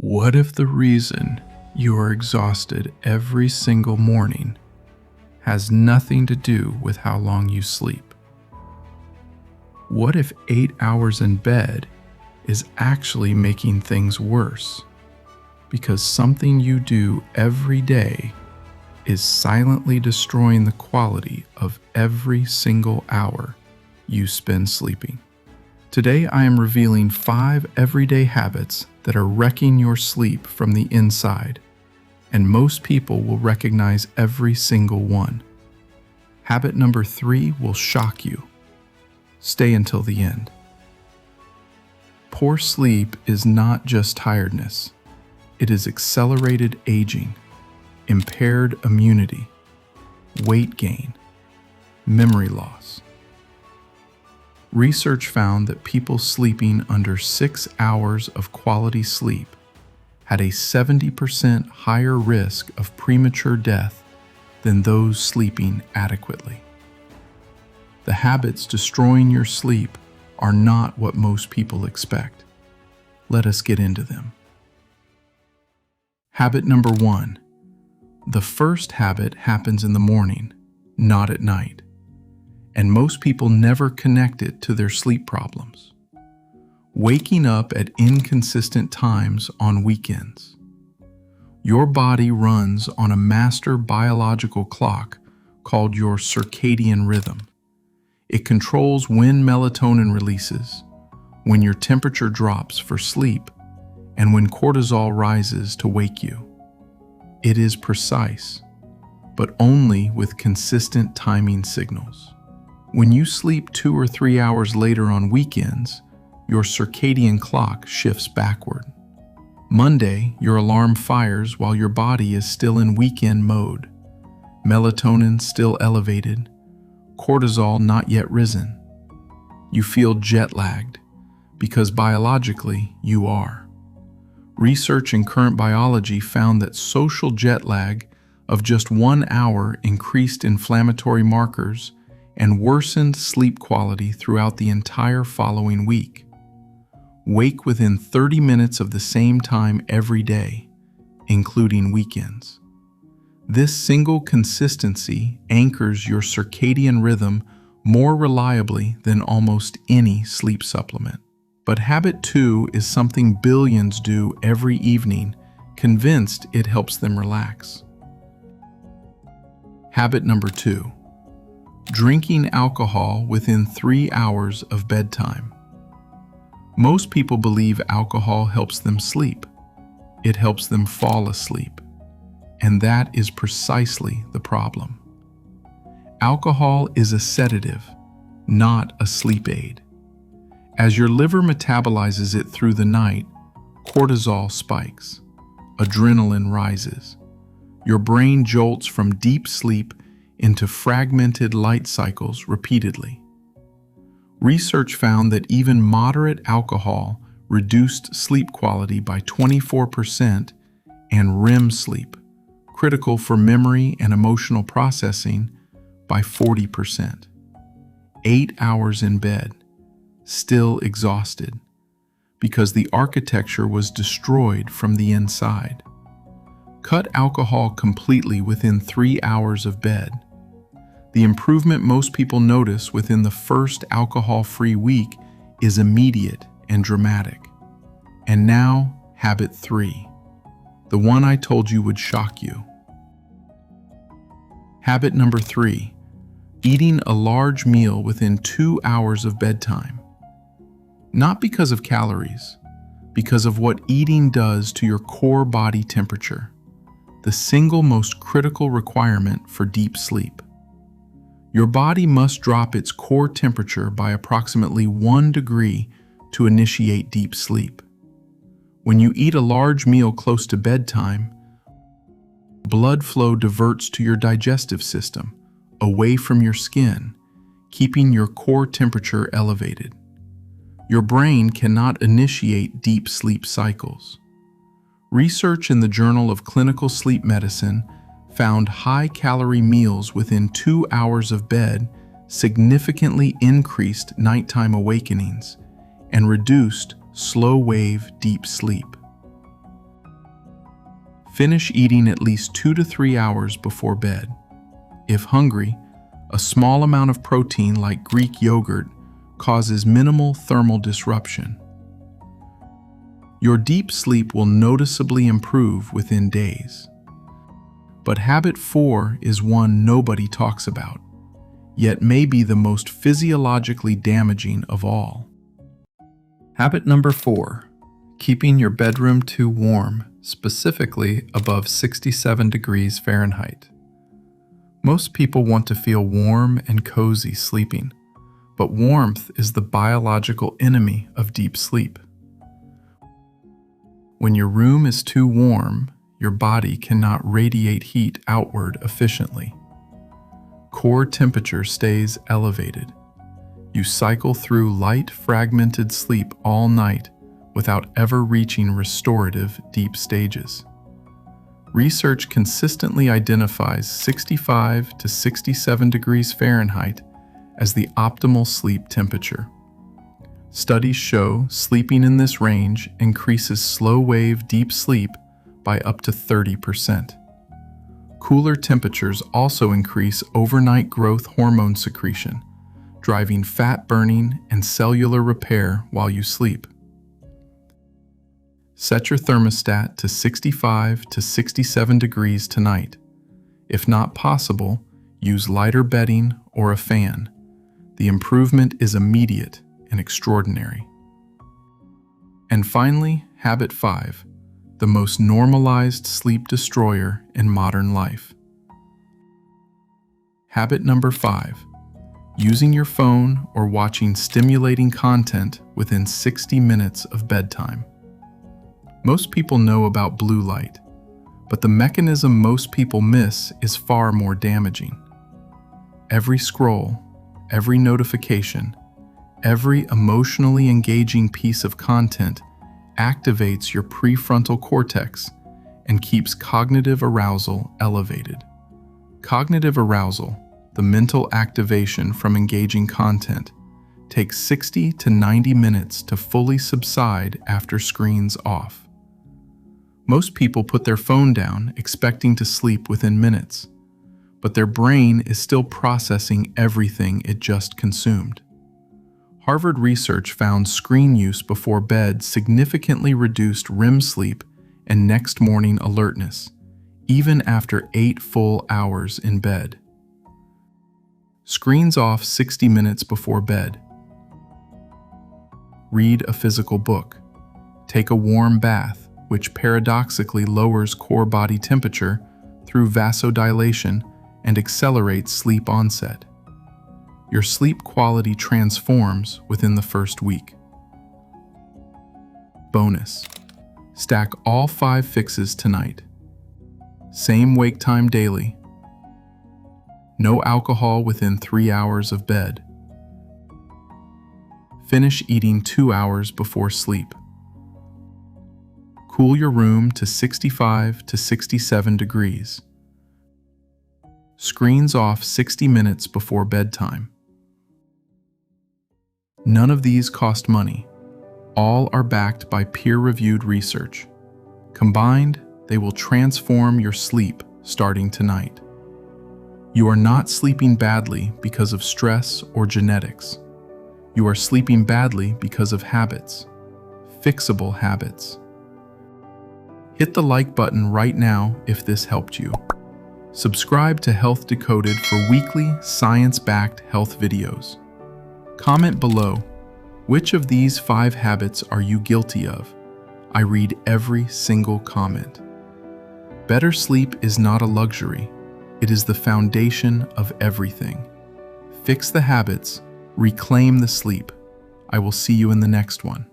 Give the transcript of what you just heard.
What if the reason you are exhausted every single morning has nothing to do with how long you sleep? What if 8 hours in bed is actually making things worse because something you do every day is silently destroying the quality of every single hour you spend sleeping? Today, I am revealing 5 everyday habits that are wrecking your sleep from the inside, and most people will recognize every single one. Habit number 3 will shock you. Stay until the end. Poor sleep is not just tiredness. It is accelerated aging, impaired immunity, weight gain, memory loss. Research found that people sleeping under 6 hours of quality sleep had a 70% higher risk of premature death than those sleeping adequately. The habits destroying your sleep are not what most people expect. Let us get into them. Habit number 1. The first habit happens in the morning, not at night. And most people never connect it to their sleep problems. Waking up at inconsistent times on weekends. Your body runs on a master biological clock called your circadian rhythm. It controls when melatonin releases, when your temperature drops for sleep, and when cortisol rises to wake you. It is precise, but only with consistent timing signals. When you sleep 2 or 3 hours later on weekends, your circadian clock shifts backward. Monday, your alarm fires while your body is still in weekend mode. Melatonin still elevated, cortisol not yet risen. You feel jet-lagged because biologically you are. Research in current biology found that social jet lag of just 1 hour increased inflammatory markers and worsened sleep quality throughout the entire following week. Wake within 30 minutes of the same time every day, including weekends. This single consistency anchors your circadian rhythm more reliably than almost any sleep supplement. But habit 2 is something billions do every evening, convinced it helps them relax. Habit number 2. Drinking alcohol within 3 hours of bedtime. Most people believe alcohol helps them sleep. It helps them fall asleep. And that is precisely the problem. Alcohol is a sedative, not a sleep aid. As your liver metabolizes it through the night, cortisol spikes, adrenaline rises. Your brain jolts from deep sleep into fragmented light cycles repeatedly. Research found that even moderate alcohol reduced sleep quality by 24% and REM sleep, critical for memory and emotional processing, by 40%. 8 hours in bed, still exhausted, because the architecture was destroyed from the inside. Cut alcohol completely within 3 hours of bed. The improvement most people notice within the first alcohol-free week is immediate and dramatic. And now, habit 3, the one I told you would shock you. Habit number 3, eating a large meal within 2 hours of bedtime. Not because of calories, because of what eating does to your core body temperature, the single most critical requirement for deep sleep. Your body must drop its core temperature by approximately 1 degree to initiate deep sleep. When you eat a large meal close to bedtime, blood flow diverts to your digestive system, away from your skin, keeping your core temperature elevated. Your brain cannot initiate deep sleep cycles. Research in the Journal of Clinical Sleep Medicine found high-calorie meals within 2 hours of bed significantly increased nighttime awakenings and reduced slow-wave deep sleep. Finish eating at least 2 to 3 hours before bed. If hungry, a small amount of protein like Greek yogurt causes minimal thermal disruption. Your deep sleep will noticeably improve within days. But habit 4 is one nobody talks about, yet may be the most physiologically damaging of all. Habit number 4, keeping your bedroom too warm, specifically above 67 degrees Fahrenheit. Most people want to feel warm and cozy sleeping, but warmth is the biological enemy of deep sleep. When your room is too warm, your body cannot radiate heat outward efficiently. Core temperature stays elevated. You cycle through light, fragmented sleep all night without ever reaching restorative deep stages. Research consistently identifies 65 to 67 degrees Fahrenheit as the optimal sleep temperature. Studies show sleeping in this range increases slow-wave deep sleep by up to 30%. Cooler temperatures also increase overnight growth hormone secretion, driving fat burning and cellular repair while you sleep. Set your thermostat to 65 to 67 degrees tonight. If not possible, use lighter bedding or a fan. The improvement is immediate and extraordinary. And finally, habit 5, the most normalized sleep destroyer in modern life. Habit number 5, using your phone or watching stimulating content within 60 minutes of bedtime. Most people know about blue light, but the mechanism most people miss is far more damaging. Every scroll, every notification, every emotionally engaging piece of content activates your prefrontal cortex and keeps cognitive arousal elevated. Cognitive arousal, the mental activation from engaging content, takes 60 to 90 minutes to fully subside after screens off. Most people put their phone down expecting to sleep within minutes, but their brain is still processing everything it just consumed. Harvard research found screen use before bed significantly reduced REM sleep and next morning alertness, even after 8 full hours in bed. Screens off 60 minutes before bed. Read a physical book. Take a warm bath, which paradoxically lowers core body temperature through vasodilation and accelerates sleep onset. Your sleep quality transforms within the first week. Bonus: stack all 5 fixes tonight. Same wake time daily. No alcohol within 3 hours of bed. Finish eating 2 hours before sleep. Cool your room to 65 to 67 degrees. Screens off 60 minutes before bedtime. None of these cost money. All are backed by peer-reviewed research. Combined, they will transform your sleep starting tonight. You are not sleeping badly because of stress or genetics. You are sleeping badly because of habits, fixable habits. Hit the like button right now if this helped you. Subscribe to Health Decoded for weekly, science-backed health videos. Comment below, which of these 5 habits are you guilty of? I read every single comment. Better sleep is not a luxury. It is the foundation of everything. Fix the habits, reclaim the sleep. I will see you in the next one.